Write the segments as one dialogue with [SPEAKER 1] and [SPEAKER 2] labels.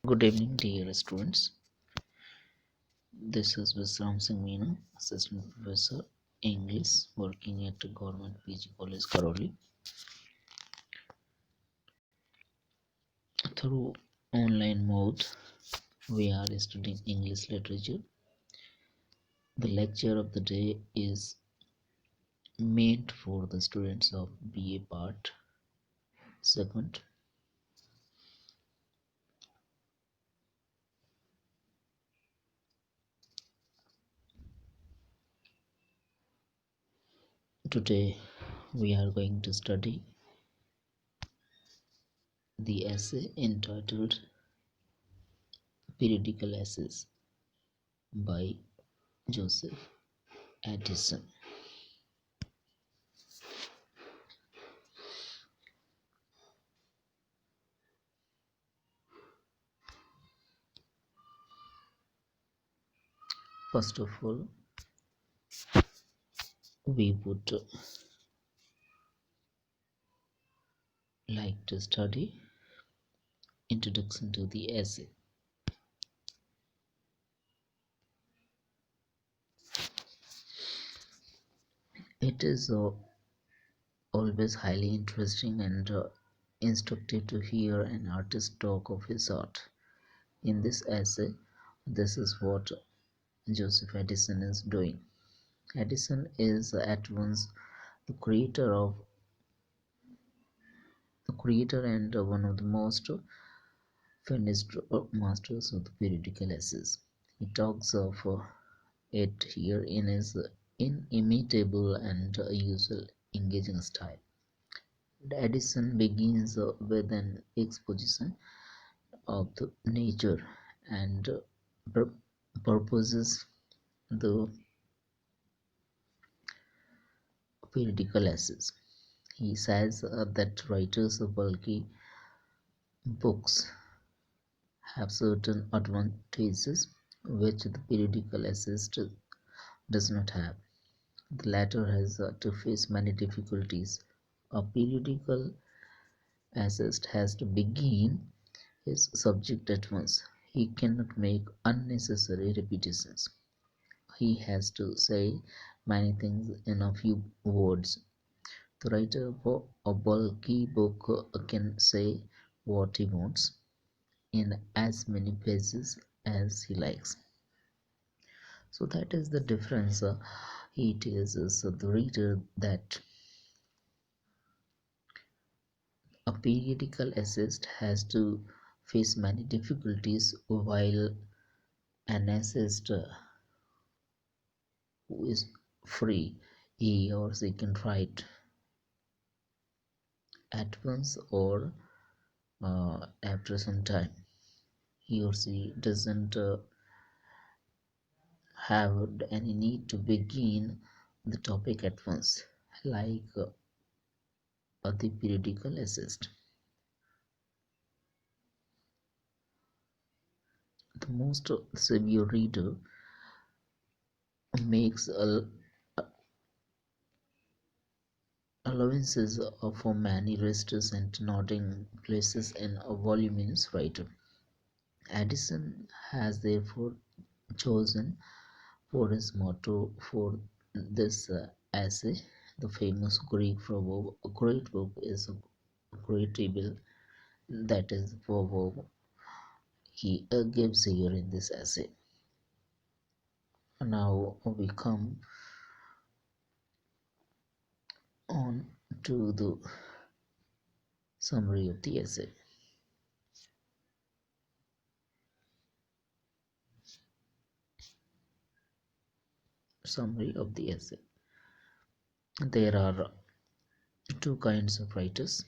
[SPEAKER 1] Good evening, dear students. This is Vishram Singh Meena, Assistant Professor English, working at Government PG College, Karoli. Through online mode, we are studying English literature. The lecture of the day is meant for the students of BA part segment. Today, we are going to study the essay entitled Periodical Essays by Joseph Addison. First of all, we would like to study Introduction to the Essay. It is always highly interesting and instructive to hear an artist talk of his art. In this essay, this is what Joseph Addison is doing. Addison is at once the creator and one of the most finished masters of the periodical essays. He talks of it here in his inimitable and usual engaging style. Addison begins with an exposition of the nature and purposes the periodical essays. He says that writers of bulky books have certain advantages which the periodical essayist does not have. The latter has to face many difficulties. A periodical essayist has to begin his subject at once. He cannot make unnecessary repetitions. He has to say many things in a few words. The writer of a bulky book can say what he wants in as many pages as he likes. So that is the difference. He tells us the reader that a periodical essayist has to face many difficulties while an essayist who is free, he or she can write at once or after some time. He or she doesn't have any need to begin the topic at once, like the periodical essayist. The most severe reader makes allowances for many restless and nodding places in a voluminous writer. Addison has therefore chosen for his motto for this essay the famous Greek proverb, "A great book is a great table." That is the proverb he gives here in this essay. Now we come on to the summary of the essay. Summary of the essay. There are two kinds of writers.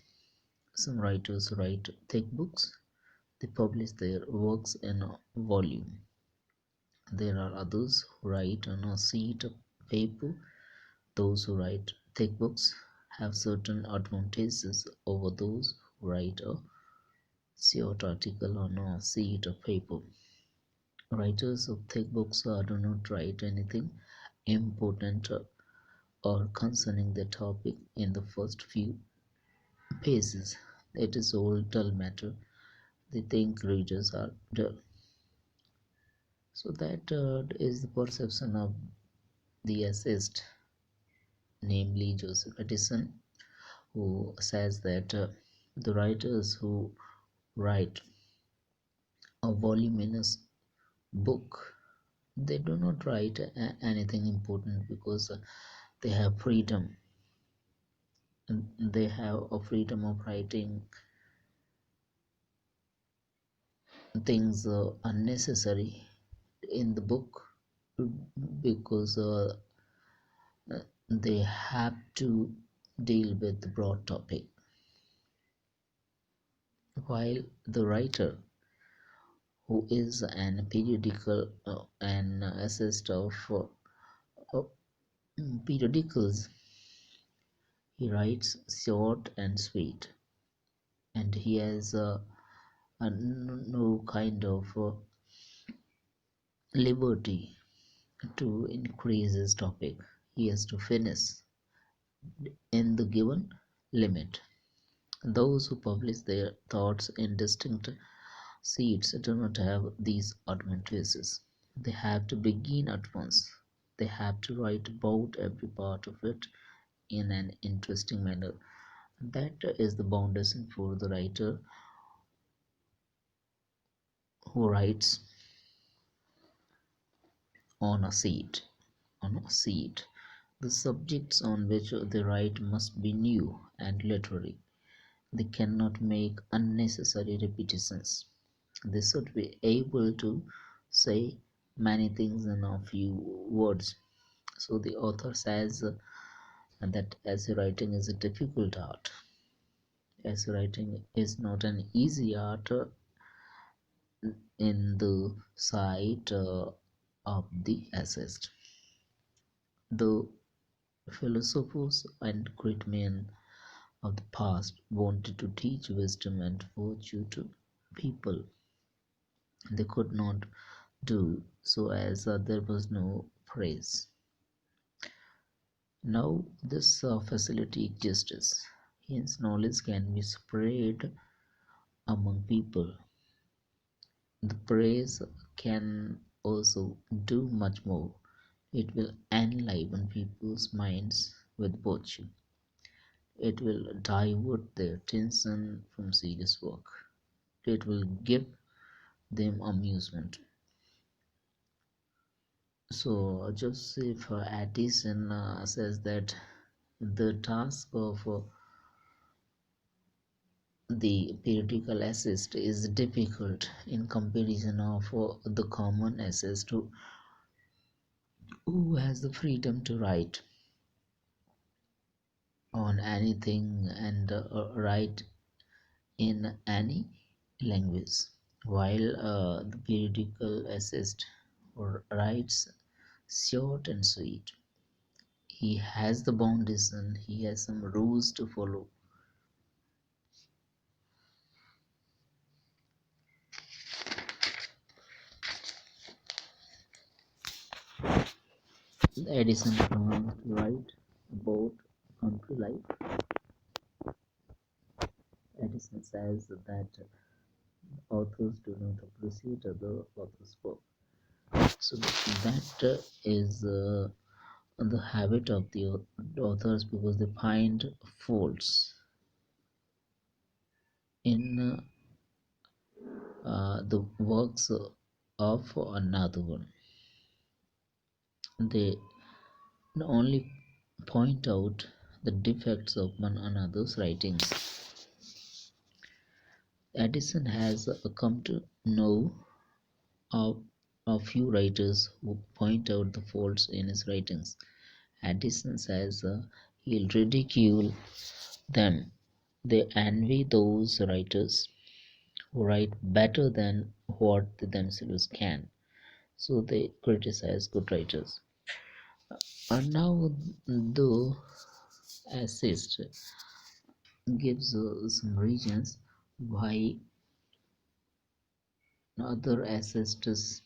[SPEAKER 1] Some writers write thick books. They publish their works in a volume. There are others who write on a sheet of paper. Those who write thick books have certain advantages over those who write a short article on a sheet of paper. Writers of thick books do not write anything important or concerning the topic in the first few pages. It is all dull matter. they think readers are dull. So that is the perception of the essayist, namely Joseph Addison, who says that the writers who write a voluminous book, they do not write anything important because they have freedom. They have a freedom of writing things unnecessary in the book because they have to deal with the broad topic, while the writer who is an periodical an essayist of periodicals, he writes short and sweet, and he has no kind of liberty to increase his topic. He has to finish in the given limit. Those who publish their thoughts in distinct sheets do not have these advantages. They have to begin at once. They have to write about every part of it in an interesting manner. That is the foundation for the writer who writes on a sheet. On a sheet, the subjects on which they write must be new and literary. They cannot make unnecessary repetitions. They should be able to say many things in a few words. So the author says that essay writing is a difficult art. Essay writing is not an easy art in the sight of the essayist. The philosophers and great men of the past wanted to teach wisdom and virtue to people. They could not do so as there was no praise. Now this facility exists, hence knowledge can be spread among people. The praise can also do much more. It will enliven people's minds with virtue. It will divert their attention from serious work. It will give them amusement. So Joseph Addison says that the task of the periodical essayist is difficult in comparison of the common essayist who has the freedom to write on anything and write in any language, while the periodical essayist writes short and sweet. He has the boundaries and he has some rules to follow. Edison plans to write about country life. Edison says that authors do not appreciate other authors' work. So that is the habit of the authors because they find faults in the works of another one. They only point out the defects of one another's writings. Addison has come to know of a few writers who point out the faults in his writings. Addison says he'll ridicule them. They envy those writers who write better than what they themselves can. So they criticize good writers. And now the assist gives some reasons why other ancestors